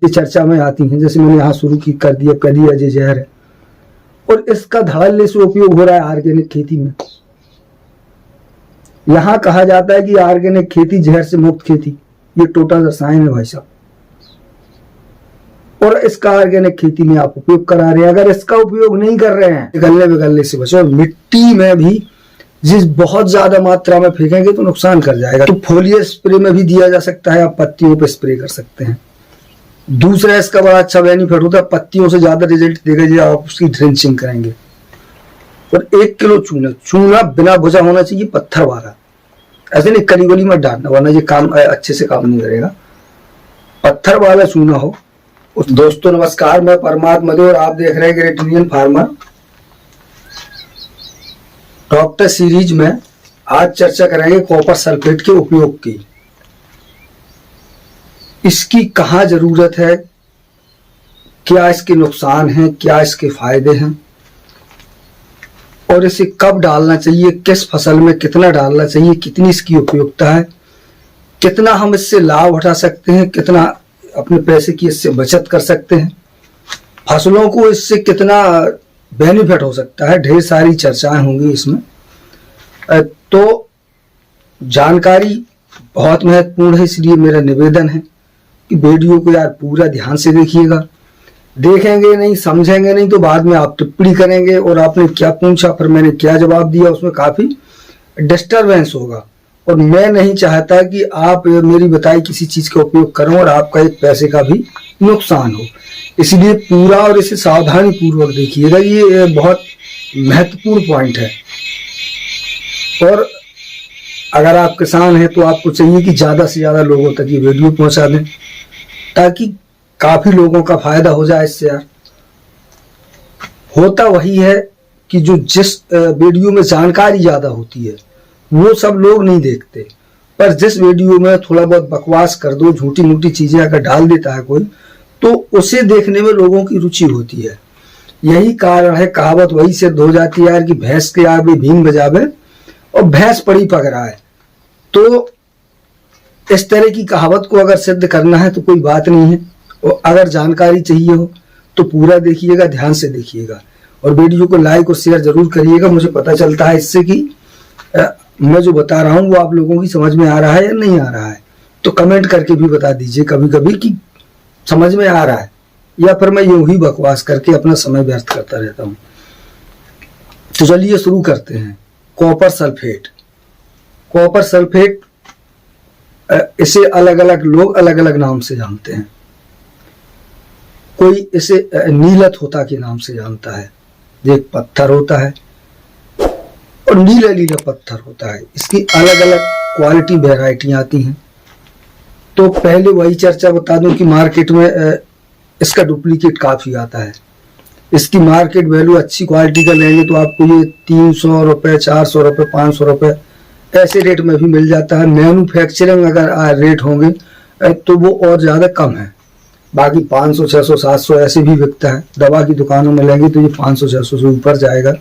ये चर्चा में आती हैं, जैसे मैंने यहाँ शुरू की कर दिया ये जहर है, और इसका धड़ल्ले से उपयोग हो रहा है ऑर्गेनिक खेती में। यहाँ कहा जाता है कि ऑर्गेनिक खेती जहर से मुक्त खेती, ये टोटल रसायन है भाई साहब, और इसका ऑर्गेनिक खेती में आप उपयोग करा रहे हैं। अगर इसका उपयोग नहीं कर रहे हैं, गलने बिगलने से बचो। मिट्टी में भी जिस बहुत ज्यादा मात्रा में फेंकेंगे तो नुकसान कर जाएगा। तो फोलियर स्प्रे में भी दिया जा सकता है, आप पत्तियों पे स्प्रे कर सकते हैं। दूसरा इसका बड़ा अच्छा बेनिफिट होता है, पत्तियों से ज्यादा रिजल्ट देगा जब आप उसकी ड्रेंचिंग करेंगे। और 1 किलो चूना बिना भुजा होना चाहिए, पत्थर वाला, ऐसे नहीं कली गली मत डालना, वरना ये काम अच्छे से काम नहीं करेगा। पत्थर वाला चूना हो। दोस्तों नमस्कार, मैं परमात्मा मधु और आप देख रहे हैं great Indian farmer. Doctor series में आज चर्चा करेंगे कॉपर सल्फेट के उपयोग की। इसकी कहाँ जरूरत है, क्या इसके नुकसान हैं, क्या इसके फायदे हैं, और इसे कब डालना चाहिए, किस फसल में कितना डालना चाहिए, कितनी इसकी उपयोगिता है, कितना हम इससे लाभ उठा सकते हैं, कितना अपने पैसे की इससे बचत कर सकते हैं, फसलों को इससे कितना बेनिफिट हो सकता है। ढेर सारी चर्चाएं होंगी इसमें। तो जानकारी बहुत महत्वपूर्ण है, इसलिए मेरा निवेदन है कि वीडियो को यार पूरा ध्यान से देखिएगा। देखेंगे नहीं, समझेंगे नहीं, तो बाद में आप टिप्पणी करेंगे और आपने क्या पूछा फिर मैंने क्या जवाब दिया, उसमें काफी डिस्टरबेंस होगा। और मैं नहीं चाहता कि आप मेरी बताई किसी चीज का उपयोग करें और आपका एक पैसे का भी नुकसान हो। इसलिए पूरा और इसे सावधानी पूर्वक देखिएगा, ये बहुत महत्वपूर्ण पॉइंट है। और अगर आप किसान हैं तो आपको चाहिए कि ज्यादा से ज्यादा लोगों तक ये वीडियो पहुंचा दें, ताकि काफी लोगों का फायदा हो जाए इससे। यार होता वही है कि जो जिस वीडियो में जानकारी ज्यादा होती है वो सब लोग नहीं देखते, पर जिस वीडियो में थोड़ा बहुत बकवास कर दो, झूठी मूठी चीजें अगर डाल देता है कोई, तो उसे देखने में लोगों की रुचि होती है। यही कारण है, कहावत वही सिद्ध हो जाती है यार कि भैंस के आगे भीम बजावे और भैंस पड़ी पक रहा है। तो इस तरह की कहावत को अगर सिद्ध करना है तो कोई बात नहीं है, और अगर जानकारी चाहिए हो तो पूरा देखिएगा, ध्यान से देखिएगा, और वीडियो को लाइक और शेयर जरूर करिएगा। मुझे पता चलता है इससे कि मैं जो बता रहा हूँ वो आप लोगों की समझ में आ रहा है या नहीं आ रहा है। तो कमेंट करके भी बता दीजिए कभी कभी कि समझ में आ रहा है, या फिर मैं यूं ही बकवास करके अपना समय व्यर्थ करता रहता हूँ। तो चलिए शुरू करते हैं। Copper sulphate. कॉपर सल्फेट इसे अलग अलग लोग अलग अलग नाम से जानते हैं। कोई इसे नीलत होता के नाम से जानता है, एक पत्थर होता है और नीला नीला पत्थर होता है। इसकी अलग अलग क्वालिटी वेराइटी आती हैं। तो पहले वही चर्चा बता दूं कि मार्केट में इसका डुप्लीकेट काफी आता है। इसकी मार्केट वैल्यू अच्छी क्वालिटी का लेंगे तो आपको ये 300 रुपये, 400 रुपये, 500 रुपये ऐसे रेट में भी मिल जाता है। मैन्युफैक्चरिंग अगर रेट होंगे तो वो और ज्यादा कम है, बाकी 500, 600, 700 ऐसे भी बिकता है। दवा की दुकानों में लेंगे तो ये 500, 600 से ऊपर जाएगा।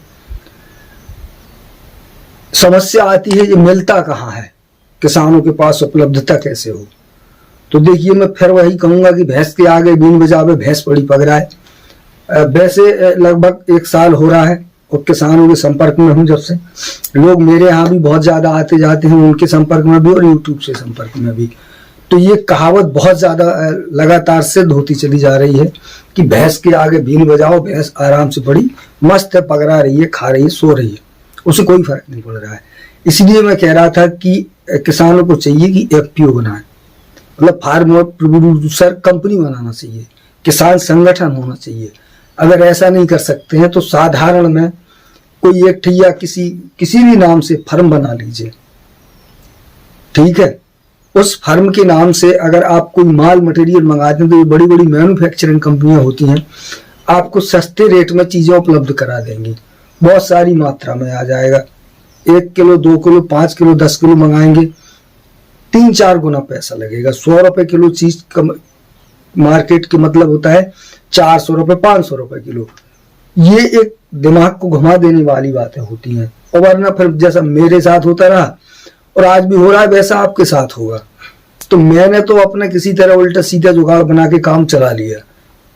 समस्या आती है ये मिलता कहाँ है, किसानों के पास उपलब्धता कैसे हो। तो देखिए, मैं फिर वही कहूंगा कि भैंस के आगे बीन बजावे भैंस पड़ी पक रहा है। वैसे लगभग 1 साल हो रहा है और किसानों के संपर्क में हूँ जब से। लोग मेरे यहाँ भी बहुत ज्यादा आते जाते हैं, उनके संपर्क में भी और यूट्यूब से संपर्क में भी। तो ये कहावत बहुत ज्यादा लगातार सिद्ध होती चली जा रही है कि भैंस के आगे बीन बजाओ, भैंस आराम से पड़ी मस्त है, पकड़ा रही है, खा रही है, सो रही है, उसे कोई फर्क नहीं पड़ रहा है। इसलिए मैं कह रहा था कि किसानों को चाहिए कि एफपीओ बनाए, मतलब फार्मर प्रोड्यूसर कंपनी बनाना चाहिए, किसान संगठन होना चाहिए। अगर ऐसा नहीं कर सकते हैं तो साधारण में कोई एक या किसी भी नाम से फर्म बना लीजिए, ठीक है। उस फर्म के नाम से अगर आप कोई माल मटेरियल मंगाते हैं तो ये बड़ी बड़ी मैन्युफैक्चरिंग कंपनियां होती हैं, आपको सस्ते रेट में चीजें उपलब्ध करा देंगी, बहुत सारी मात्रा में आ जाएगा। 1 किलो, 2 किलो, 5 किलो, 10 किलो मंगाएंगे, 3-4 गुना पैसा लगेगा। 100 रुपए किलो चीज मार्केट के मतलब होता है 400 रुपए, 500 रुपए किलो। ये एक दिमाग को घुमा देने वाली बातें होती हैं। और वरना फिर जैसा मेरे साथ होता रहा और आज भी हो रहा है वैसा आपके साथ होगा। तो मैंने तो अपना किसी तरह उल्टा सीधा जुगाड़ बना के काम चला लिया,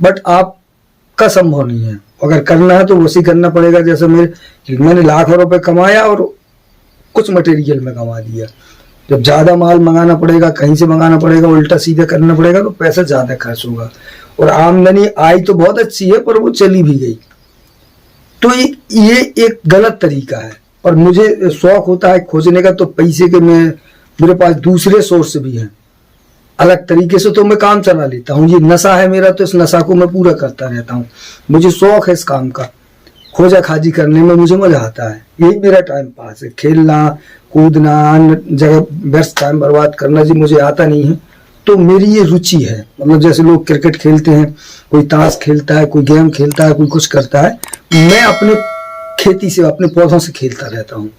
बट आपका संभव नहीं है। अगर करना है तो वैसे करना पड़ेगा जैसे मैंने लाखों रुपए कमाया और कुछ मटेरियल में कमा दिया। जब ज्यादा माल मंगाना पड़ेगा, कहीं से मंगाना पड़ेगा, उल्टा सीधा करना पड़ेगा, तो पैसा ज्यादा खर्च होगा। और आमदनी आई तो बहुत अच्छी है पर वो चली भी गई, तो ये एक गलत तरीका है। और मुझे शौक होता है खोजने का, तो पैसे के मेरे पास दूसरे सोर्स भी हैं, अलग तरीके से तो मैं काम चला लेता हूँ। ये नशा है मेरा, तो इस नशा को मैं पूरा करता रहता हूँ। मुझे शौक है इस काम का, खोजा खाजी करने में मुझे मजा आता है। यही मेरा टाइम पास है, खेलना कूदना, अन्य जगह व्यस्त टाइम बर्बाद करना जी मुझे आता नहीं है। तो मेरी ये रुचि है। मतलब जैसे लोग क्रिकेट खेलते हैं, कोई ताश खेलता है, कोई गेम खेलता है, कोई कुछ करता है, मैं अपने खेती से, अपने पौधों से खेलता रहता हूँ।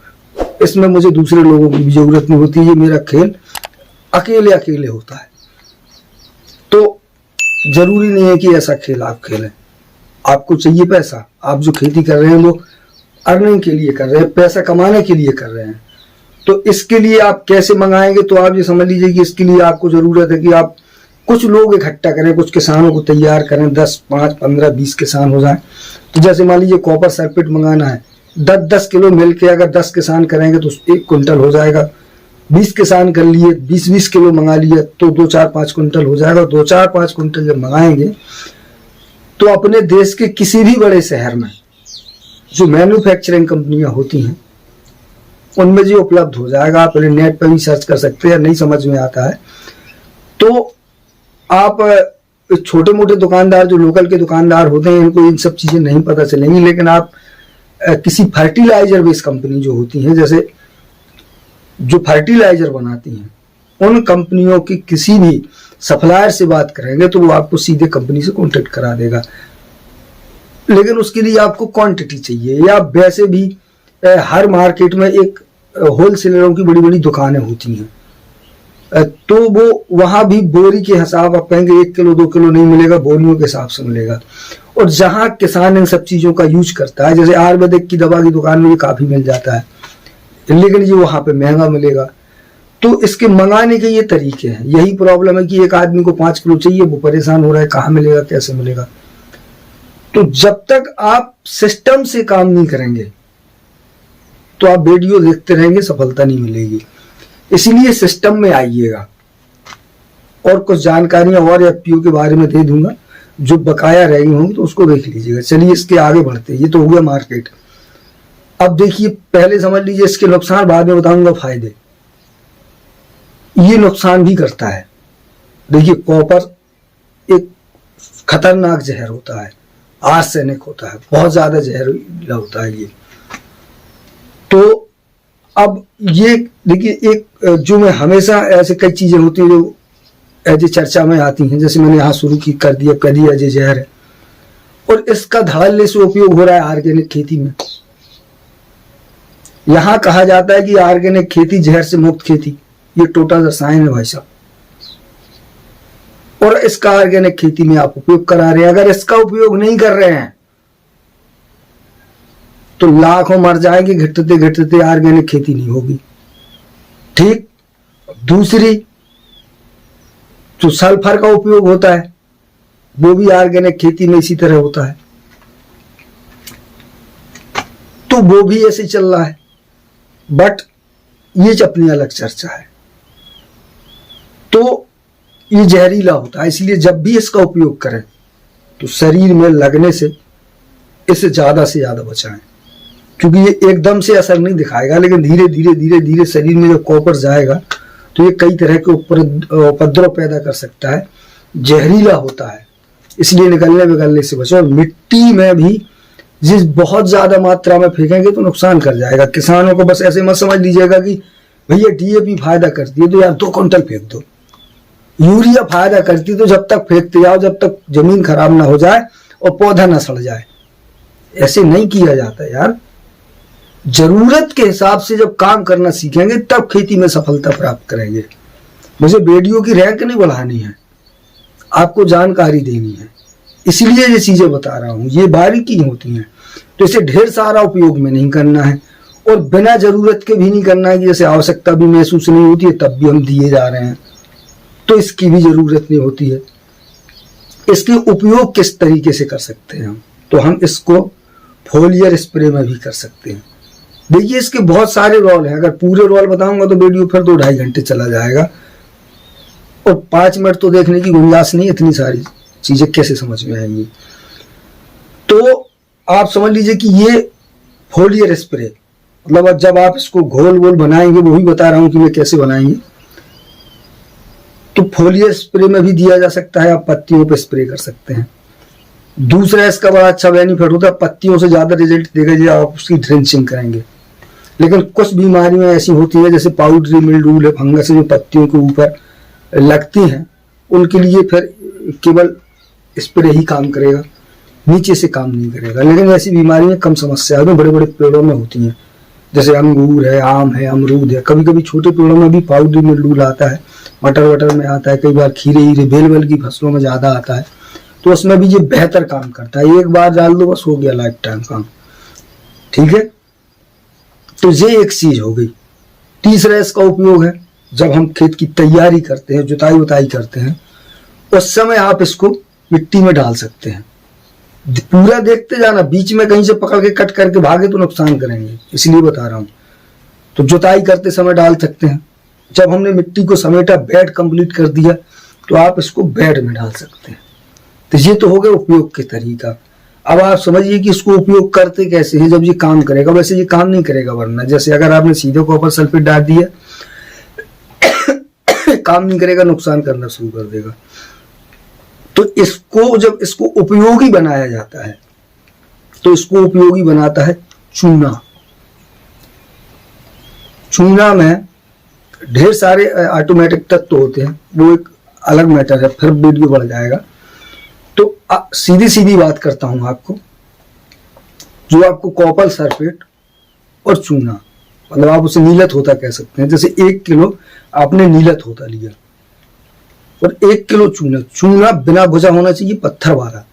इसमें मुझे दूसरे लोगों की भी जरूरत नहीं होती। ये मेरा खेल अकेले अकेले होता है। तो जरूरी नहीं है कि ऐसा खेल आप खेलें। आपको चाहिए पैसा, आप जो खेती कर रहे हैं वो अर्निंग के लिए कर रहे हैं, पैसा कमाने के लिए कर रहे हैं। तो इसके लिए आप कैसे मंगाएंगे, तो आप ये समझ लीजिए कि इसके लिए आपको जरूरत है कि आप कुछ लोग इकट्ठा करें, कुछ किसानों को तैयार करें, 10, 5, 15, 20 किसान हो जाए। तो जैसे मान लीजिए कॉपर सल्फेट मंगाना है, 10-10 किलो मिलके अगर 10 किसान करेंगे तो 1 क्विंटल हो जाएगा। 20 किसान कर लिए, 20-20 किलो मंगा लिए तो 2-4-5 क्विंटल हो जाएगा। 2-4-5 क्विंटल जब मंगाएंगे तो अपने देश के किसी भी बड़े शहर में जो मैन्युफैक्चरिंग कंपनियां होती हैं उनमें जो उपलब्ध हो जाएगा। आप नेट पर भी सर्च कर सकते हैं, नहीं समझ में आता है तो आप छोटे मोटे दुकानदार, जो लोकल के दुकानदार होते हैं, इनको इन सब चीजें नहीं पता चलेंगी। लेकिन आप किसी फर्टिलाइजर बेस्ड कंपनी जो होती हैं, जैसे जो फर्टिलाइजर बनाती हैं, उन कंपनियों की किसी भी सप्लायर से बात करेंगे तो वो आपको सीधे कंपनी से कॉन्टेक्ट करा देगा। लेकिन उसके लिए आपको क्वांटिटी चाहिए, या वैसे भी हर मार्केट में एक होलसेलरों की बड़ी बड़ी दुकानें होती हैं, तो वो वहां भी बोरी के हिसाब, आप कहेंगे 1 किलो 2 किलो नहीं मिलेगा, बोरियों के हिसाब से मिलेगा। और जहां किसान इन सब चीजों का यूज करता है, जैसे आयुर्वेदिक की दवा की दुकान में ये काफी मिल जाता है, लेकिन ये वहां पे महंगा मिलेगा। तो इसके मंगाने के ये तरीके हैं। यही प्रॉब्लम है कि एक आदमी को 5 किलो चाहिए, वो परेशान हो रहा है कहाँ मिलेगा, कैसे मिलेगा। तो जब तक आप सिस्टम से काम नहीं करेंगे तो आप वीडियो देखते रहेंगे, सफलता नहीं मिलेगी। इसीलिए सिस्टम में आइएगा। और कुछ जानकारियां और एफपीओ के बारे में दे दूंगा, जो बकाया रह गई होंगी तो उसको देख लीजिएगा। चलिए इसके आगे बढ़ते हैं। ये तो हो गया मार्केट। अब देखिए, पहले समझ लीजिए इसके नुकसान, बाद में बताऊंगा फायदे। ये नुकसान भी करता है। देखिए, कॉपर एक खतरनाक जहर होता है, आर्सेनिक होता है, बहुत ज्यादा जहरीला होता है ये। तो अब ये देखिए, एक जो मैं हमेशा ऐसे कई चीजें होती हैं जो ऐसे चर्चा में आती हैं, जैसे मैंने यहाँ शुरू कर दिया ये जहर है, और इसका धड़ल्ले से उपयोग हो रहा है ऑर्गेनिक खेती में। यहां कहा जाता है कि ऑर्गेनिक खेती जहर से मुक्त खेती, ये टोटल रसायन है भाई साहब। और इसका ऑर्गेनिक खेती में आप उपयोग करा रहे हैं। अगर इसका उपयोग नहीं कर रहे हैं तो लाखों मर जाएंगे, घटते घटते ऑर्गेनिक खेती नहीं होगी। ठीक। दूसरी, जो सल्फर का उपयोग होता है वो भी ऑर्गेनिक खेती में इसी तरह होता है, तो वो भी ऐसे चल रहा है। बट ये अपनी अलग चर्चा है। तो ये जहरीला होता है, इसलिए जब भी इसका उपयोग करें तो शरीर में लगने से इसे ज्यादा से ज्यादा बचाएं, क्योंकि ये एकदम से असर नहीं दिखाएगा, लेकिन धीरे धीरे धीरे धीरे शरीर में जब कॉपर जाएगा तो ये कई तरह के उपद्रव पैदा कर सकता है, जहरीला होता है। इसलिए निकलने बिगलने से बचो। और मिट्टी में भी जिस बहुत ज्यादा मात्रा में फेंकेंगे तो नुकसान कर जाएगा। किसानों को बस ऐसे मत समझ लीजिएगा कि भैया डीएपी फायदा करती है तो यार 2 क्विंटल फेंक दो, यूरिया फायदा करती है तो जब तक फेंकते जाओ जब तक जमीन खराब ना हो जाए और पौधा ना सड़ जाए। ऐसे नहीं किया जाता यार। जरूरत के हिसाब से जब काम करना सीखेंगे तब खेती में सफलता प्राप्त करेंगे। मुझे वीडियो की रैंक नहीं बढ़ानी है, आपको जानकारी देनी है, इसलिए ये चीजें बता रहा हूं। ये बारीकी होती हैं, तो इसे ढेर सारा उपयोग में नहीं करना है और बिना जरूरत के भी नहीं करना है कि जैसे आवश्यकता भी महसूस नहीं होती है तब भी हम दिए जा रहे हैं। तो इसकी भी जरूरत नहीं होती है। इसके उपयोग किस तरीके से कर सकते हैं हम, तो हम इसको फोलियर स्प्रे में भी कर सकते हैं। देखिए इसके बहुत सारे रोल हैं, अगर पूरे रोल बताऊंगा तो वीडियो फिर 2-2.5 घंटे चला जाएगा और 5 मिनट तो देखने की गुंजाइश नहीं, इतनी सारी चीजें कैसे समझ में आएंगी। तो आप समझ लीजिए कि ये फोलियर स्प्रे, मतलब जब आप इसको घोल वोल बनाएंगे, वो भी बता रहा हूं कि मैं कैसे बनाएंगे। तो फोलियर स्प्रे में भी दिया जा सकता है, आप पत्तियों पे स्प्रे कर सकते हैं। दूसरा इसका बड़ा अच्छा बेनिफिट होता है, पत्तियों से ज्यादा रिजल्ट देगा जब आप उसकी ड्रेंचिंग करेंगे। लेकिन कुछ बीमारियां ऐसी होती है जैसे पाउडरी मिल्ड्यू, फंगस जो पत्तियों के ऊपर लगती हैं, उनके लिए फिर केवल स्प्रे ही काम करेगा, नीचे से काम नहीं करेगा। लेकिन ऐसी बीमारियां कम समस्या में बड़े बड़े पेड़ों में होती हैं, जैसे अंगूर है, आम है, अमरूद है। कभी कभी छोटे पेड़ों में भी पाउडरी मिल्ड्यू आता है, मटर वटर में आता है, कई बार खीरे हीरे बेल वेल की फसलों में ज्यादा आता है। तो उसमें भी ये बेहतर काम करता है, एक बार डाल दो बस हो गया लाइफ टाइम काम, ठीक है। तो ये एक चीज हो गई। तीसरा इसका उपयोग है, जब हम खेत की तैयारी करते हैं, जुताई उताई करते हैं, उस समय आप इसको मिट्टी में डाल सकते हैं। पूरा देखते जाना, बीच में कहीं से पकड़ के कट करके भागे तो नुकसान करेंगे, इसलिए बता रहा हूं। तो जुताई करते समय डाल सकते हैं। जब हमने मिट्टी को समेटा, बेड कंप्लीट कर दिया, तो आप इसको बेड में डाल सकते हैं। तो ये तो हो गया उपयोग के तरीका। अब आप समझिए कि इसको उपयोग करते कैसे हैं जब ये काम करेगा। वैसे ये काम नहीं करेगा, वरना जैसे अगर आपने सीधे कॉपर सल्फेट डाल दिया काम नहीं करेगा, नुकसान करना शुरू कर देगा। तो इसको जब इसको उपयोगी बनाया जाता है, तो इसको उपयोगी बनाता है चूना। चूना में ढेर सारे ऑटोमेटिक तत्व होते हैं, वो एक अलग मैटर है, फिर वीडियो बढ़ जाएगा। तो सीधी सीधी बात करता हूं आपको, जो आपको कॉपर सल्फेट और चूना, मतलब आप उसे नीलत होता कह सकते हैं। जैसे 1 किलो आपने नीलत होता लिया और 1 किलो चूना, चूना बिना भुजा होना चाहिए, पत्थर वाला।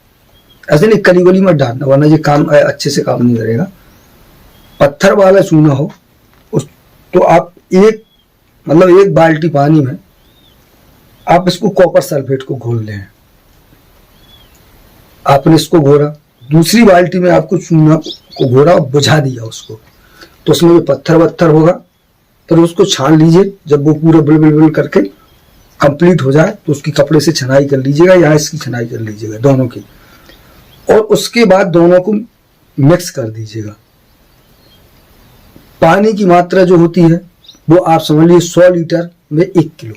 ऐसे नहीं कली वली मत डालना, वरना ये काम अच्छे से काम नहीं करेगा। पत्थर वाला चूना हो तो आप एक बाल्टी पानी में आप इसको कॉपर सल्फेट को घोल लें। आपने इसको घोरा, दूसरी बाल्टी में आपको चूना को घोरा और बुझा दिया उसको, तो उसमें जो पत्थर वत्थर होगा, फिर उसको छान लीजिए। जब वो पूरा बिल करके कंप्लीट हो जाए तो उसकी कपड़े से छनाई कर लीजिएगा या इसकी छनाई कर लीजिएगा, दोनों की। और उसके बाद दोनों को मिक्स कर दीजिएगा। पानी की मात्रा जो होती है वो आप समझ लीजिए 100 लीटर में 1 किलो।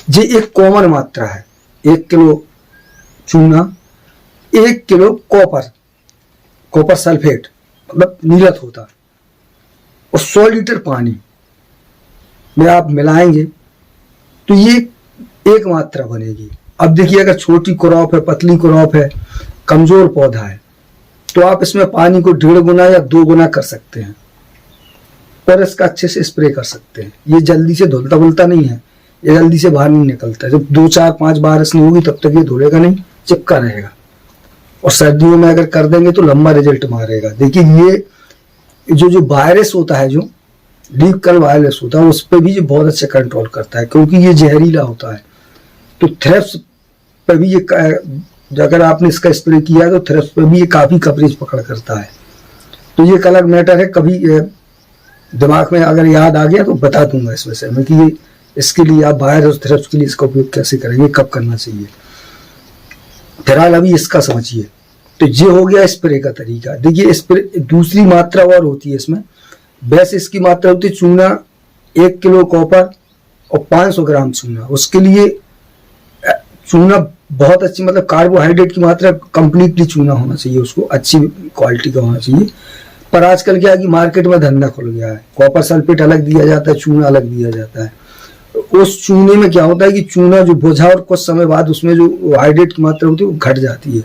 ये एक कॉमन मात्रा है। 1 किलो चूना, 1 किलो कॉपर सल्फेट मतलब नीलत होता, और 100 लीटर पानी में आप मिलाएंगे तो ये एक मात्रा बनेगी। अब देखिए, अगर छोटी क्रॉप है, पतली क्रॉप है, कमजोर पौधा है, तो आप इसमें पानी को 1.5 गुना या 2 गुना कर सकते हैं और इसका अच्छे से स्प्रे कर सकते हैं। ये जल्दी से धुलता बुलता नहीं है, ये जल्दी से बाहर नहीं निकलता। जब 2 4 5 बारिश नहीं होगी तब तक ये धुलेगा नहीं, चिपका रहेगा। और सर्दियों में अगर कर देंगे तो लंबा रिजल्ट मारेगा। देखिए, ये जो वायरस होता है, जो लीफ कल वायरस होता है, उस पर भी ये बहुत अच्छा कंट्रोल करता है, क्योंकि ये जहरीला होता है। तो थ्रिप्स पे भी ये, अगर आपने इसका स्प्रे किया है तो थ्रिप्स पे भी ये काफी कवरेज पकड़ करता है। तो ये एक अलग मैटर है, कभी दिमाग में अगर याद आ गया तो बता दूंगा इस विषय में कि ये इसके लिए आप वायरस थ्रिप्स के लिए इसका उपयोग कैसे करेंगे, कब करना चाहिए। फिलहाल अभी इसका समझिए। तो ये हो गया स्प्रे का तरीका। देखिए, स्प्रे दूसरी मात्रा और होती है इसमें। वैसे इसकी मात्रा होती है चूना 1 किलो कॉपर और 500 ग्राम चूना। उसके लिए चूना बहुत अच्छी, मतलब कार्बोहाइड्रेट की मात्रा कंप्लीटली चूना होना चाहिए, उसको अच्छी क्वालिटी का होना चाहिए। पर आजकल क्या है कि मार्केट में धंधा खुल गया है, कॉपर सल्फेट अलग दिया जाता है, चूना अलग दिया जाता है। उस चूने में क्या होता है कि चूना जो बोझा और कुछ समय बाद उसमें जो हाइड्रेट की मात्रा होती है वो घट जाती है।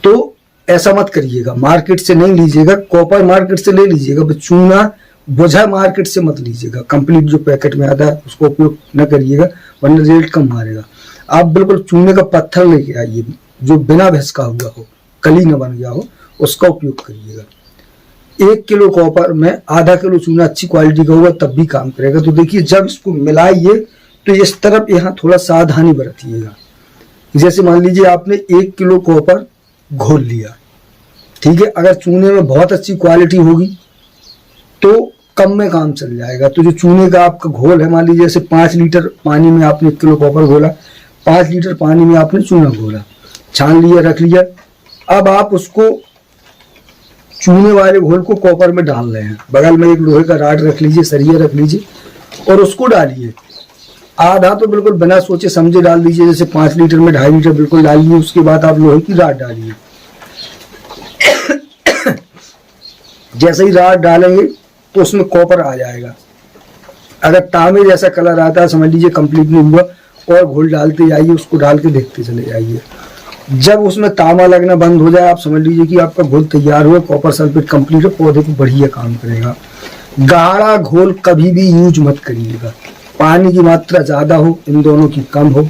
तो ऐसा मत करिएगा, मार्केट से नहीं लीजिएगा, कॉपर मार्केट से ले लीजिएगा, बस चूना बोझा मार्केट से मत लीजिएगा। कंप्लीट जो पैकेट में आता है उसको उपयोग न करिएगा, वरना रिजल्ट कम मारेगा। आप बिल्कुल चूने का पत्थर लेके आइए जो बिना भिसका हुआ हो, कली न बन गया हो, उसका उपयोग करिएगा। 1 किलो कॉपर में आधा किलो चूना अच्छी क्वालिटी का होगा तब भी काम करेगा। तो देखिए, जब इसको मिलाइए तो इस तरफ यहाँ थोड़ा सावधानी बरतिएगा। जैसे मान लीजिए आपने 1 किलो कॉपर घोल लिया, ठीक है, अगर चूने में बहुत अच्छी क्वालिटी होगी तो कम में काम चल जाएगा। तो जो चूने का आपका घोल है, मान लीजिए जैसे 5 लीटर पानी में आपने 1 किलो कॉपर घोला, 5 लीटर पानी में आपने चूना घोला, छान लिया, रख लिया। अब आप उसको चूने वाले घोल को कॉपर में डाल रहे हैं। बगल में एक लोहे का राड रख लीजिए, सरिया रख लीजिए और उसको डालिए। आधा तो बिल्कुल बिना सोचे समझे डाल दीजिए, जैसे 5 लीटर में 2.5 लीटर बिल्कुल डालिए। उसके बाद आप लोहे की राड डालिए। जैसे ही राड डालेंगे तो उसमें कॉपर आ जाएगा। अगर तांबे जैसा कलर आता है समझ लीजिए कंप्लीट नहीं हुआ, और घोल डालते जाइए, उसको डाल के देखते चले जाइए। जब उसमें तांबा लगना बंद हो जाए आप समझ लीजिए कि आपका घोल तैयार हुआ, कॉपर सल्फेट कंप्लीट है, पौधे को बढ़िया काम करेगा। गाढ़ा घोल कभी भी यूज मत करिएगा, पानी की मात्रा ज्यादा हो, इन दोनों की कम हो,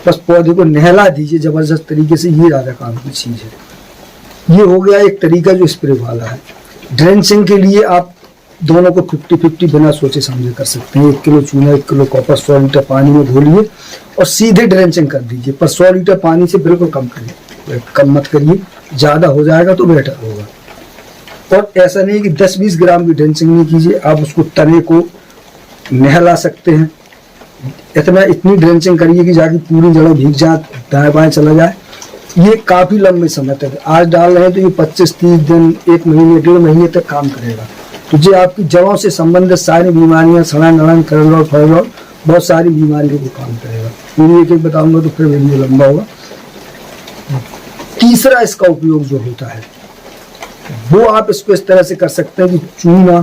बस पौधे को नहला दीजिए जबरदस्त तरीके से, ये ज्यादा काम की चीज है। ये हो गया एक तरीका जो स्प्रे वाला है। ड्रेंचिंग के लिए आप दोनों को 50-50 बिना सोचे समझे कर सकते हैं। 1 किलो चूना 1 किलो कॉपर 100 लीटर पानी में घोलिए और सीधे ड्रेंचिंग कर दीजिए, पर 100 लीटर पानी से बिल्कुल कम करिए, कम मत करिए, ज्यादा हो जाएगा तो बेटर होगा। और ऐसा नहीं कि 10-20 ग्राम की ड्रेंचिंग नहीं कीजिए, आप उसको तने को नहला सकते हैं। इतनी ड्रेंचिंग करिए कि जाके पूरी जड़ों भीग जाए, दाएं बाएं चला जाए। ये काफी लंबे समय तक, आज डाल रहे हैं तो ये 25-30 दिन, 1 महीने 1.5 महीने तक काम करेगा। तो जो आपकी जड़ों से संबंधित सारी बीमारियां, सड़न नड़न, करलोट फरलोट, बहुत सारी बीमारियों को काम करेगा। पूरी एक एक बताऊंगा तो फिर वीडियो लंबा होगा। तीसरा इसका उपयोग जो होता है वो आप इसको इस तरह से कर सकते हैं कि चूना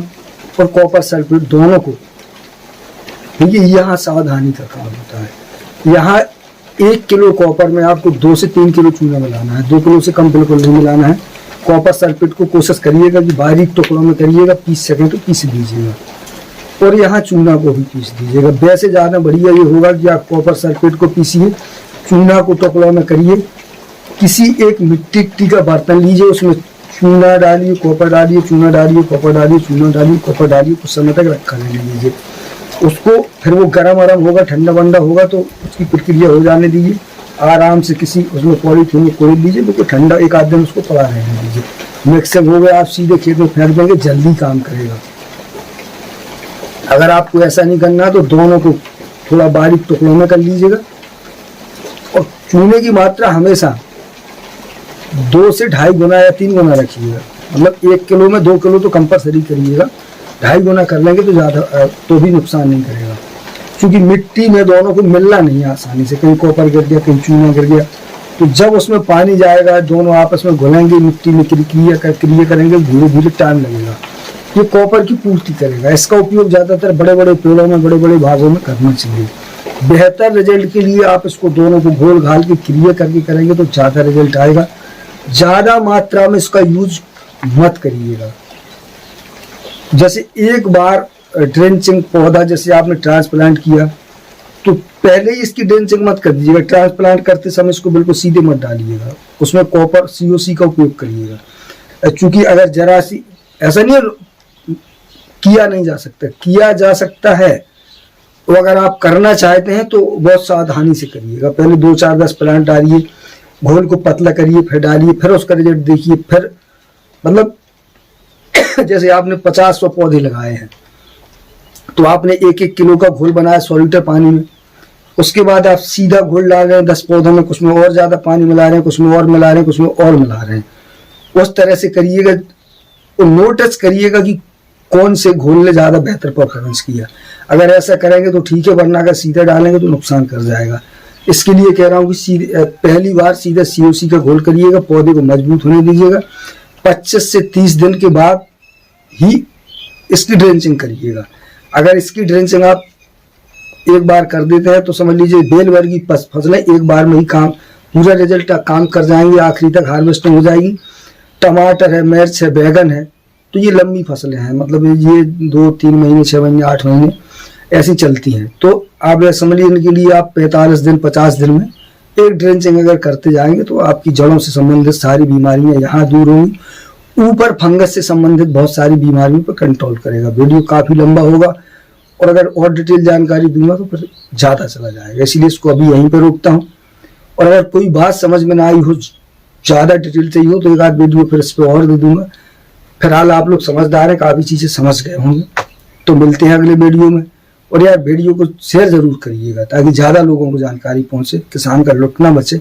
और कॉपर सल्फेट दोनों को, देखिए यहाँ सावधानी का काम होता है। यहाँ 1 किलो कॉपर में आपको 2 से 3 किलो चूना मिलाना है, 2 किलो से कम बिल्कुल नहीं मिलाना है। कॉपर सल्फेट को कोशिश करिएगा कि बारीक टुकड़ों में करिएगा, पीस सकें तो पीस दीजिएगा, और यहाँ चूना को भी पीस दीजिएगा। वैसे ज़्यादा बढ़िया ये होगा कि आप कॉपर सल्फेट को पीसिए, चूना को टुकड़ों में करिए। किसी एक मिट्टी का बर्तन लीजिए, उसमें चूना डालिए, कॉपर डालिए, चूना डालिए, कॉपर डालिए, चूना डालिए, कॉपर डालिए, कुछ समय तक रखा रहने दीजिए उसको। फिर वो गरम आराम होगा, ठंडा वंडा होगा तो उसकी प्रक्रिया हो जाने दीजिए। आराम से किसी उसमें पॉलीथीन में कोई लीजिए, बिल्कुल ठंडा, 1 आध दिन उसको पड़ा रहने दीजिए। मिक्सिंग हो गया, आप सीधे खेत में फेंक देंगे, जल्दी काम करेगा। अगर आपको ऐसा नहीं करना तो दोनों को थोड़ा बारीक टुकड़ों में कर लीजिएगा। और चूने की मात्रा हमेशा 2 से 2.5 गुना या 3 गुना रखिएगा। मतलब 1 किलो में 2 किलो तो कंपलसरी करिएगा, 2.5 गुना कर लेंगे तो ज़्यादा तो भी नुकसान नहीं करेगा। क्योंकि मिट्टी में दोनों को मिलना नहीं है आसानी से, कहीं कॉपर गिर गया, कहीं चूना गिर गया, तो जब उसमें पानी जाएगा दोनों आपस में घुलेंगे, मिट्टी में क्रिया करेंगे, धीरे धीरे टाइम लगेगा। ये कॉपर की पूर्ति करेगा। इसका उपयोग ज़्यादातर बड़े बड़े पेड़ों में, बड़े बड़े भागों में करना चाहिए। बेहतर रिजल्ट के लिए आप इसको दोनों को घोल घाल के क्रिया करके करेंगे तो ज़्यादा रिजल्ट आएगा। ज़्यादा मात्रा में इसका यूज मत करिएगा। जैसे एक बार ड्रेंचिंग पौधा जैसे आपने ट्रांसप्लांट किया तो पहले ही इसकी ड्रेंचिंग मत कर दीजिएगा। ट्रांसप्लांट करते समय इसको बिल्कुल सीधे मत डालिएगा, उसमें कॉपर COC का उपयोग करिएगा। क्योंकि अगर जरा सी, ऐसा नहीं है किया नहीं जा सकता, किया जा सकता है, तो अगर आप करना चाहते हैं तो बहुत सावधानी से करिएगा। पहले 2-4-10 प्लांट डालिए, घोल को पतला करिए, फिर डालिए, फिर उसका रिजल्ट देखिए। फिर मतलब जैसे आपने 50-100 पौधे लगाए हैं तो आपने 1-1 किलो का घोल बनाया 100 लीटर पानी में, उसके बाद आप सीधा घोल डाल रहे हैं 10 पौधों में, कुछ में और ज्यादा पानी मिला रहे हैं, कुछ में और मिला रहे हैं, कुछ में और मिला रहे हैं। उस तरह से करिएगा और नोटिस करिएगा कि कौन से घोल ने ज्यादा बेहतर परफॉर्मेंस किया। अगर ऐसा करेंगे तो ठीक है, वरना अगर सीधा डालेंगे तो नुकसान कर जाएगा। इसके लिए कह रहा हूँ कि पहली बार सीधा COC का घोल करिएगा, पौधे को मजबूत होने दीजिएगा। 25 से 30 दिन के बाद ही इसकी ड्रेंचिंग करिएगा। अगर इसकी ड्रेंचिंग आप एक बार कर देते हैं तो समझ लीजिए बेल वर्गी फसलें एक बार में ही काम पूरा रिजल्ट काम कर जाएंगे, आखिरी तक हार्वेस्टिंग हो जाएगी। टमाटर है, मिर्च है, बैगन है, तो ये लंबी फसलें हैं, मतलब ये 2-3 महीने, 6 महीने, 8 महीने ऐसी चलती हैं। तो आप यह समझ लीजिए इनके लिए आप 45 दिन 50 दिन में एक ड्रेंचिंग अगर करते जाएंगे तो आपकी जड़ों से संबंधित सारी बीमारियां यहाँ दूर होंगी। ऊपर फंगस से संबंधित बहुत सारी बीमारियों पर कंट्रोल करेगा। वीडियो काफी लंबा होगा और अगर और डिटेल जानकारी दूंगा तो फिर ज़्यादा चला जाएगा, इसीलिए इसको अभी यहीं पर रोकता हूँ। और अगर कोई बात समझ में ना आई हो, ज़्यादा डिटेल चाहिए हो, तो एक आध वीडियो फिर इस पर और दे दूंगा। फिलहाल आप लोग समझदार हैं, काफ़ी चीज़ें समझ गए होंगे। तो मिलते हैं अगले वीडियो में। और यार वीडियो को शेयर ज़रूर करिएगा ताकि ज़्यादा लोगों को जानकारी पहुँचे, किसान का लुट ना बचे।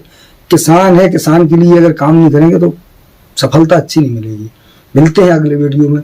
किसान है, किसान के लिए अगर काम नहीं करेंगे तो सफलता अच्छी नहीं मिलेगी। मिलते हैं अगले वीडियो में।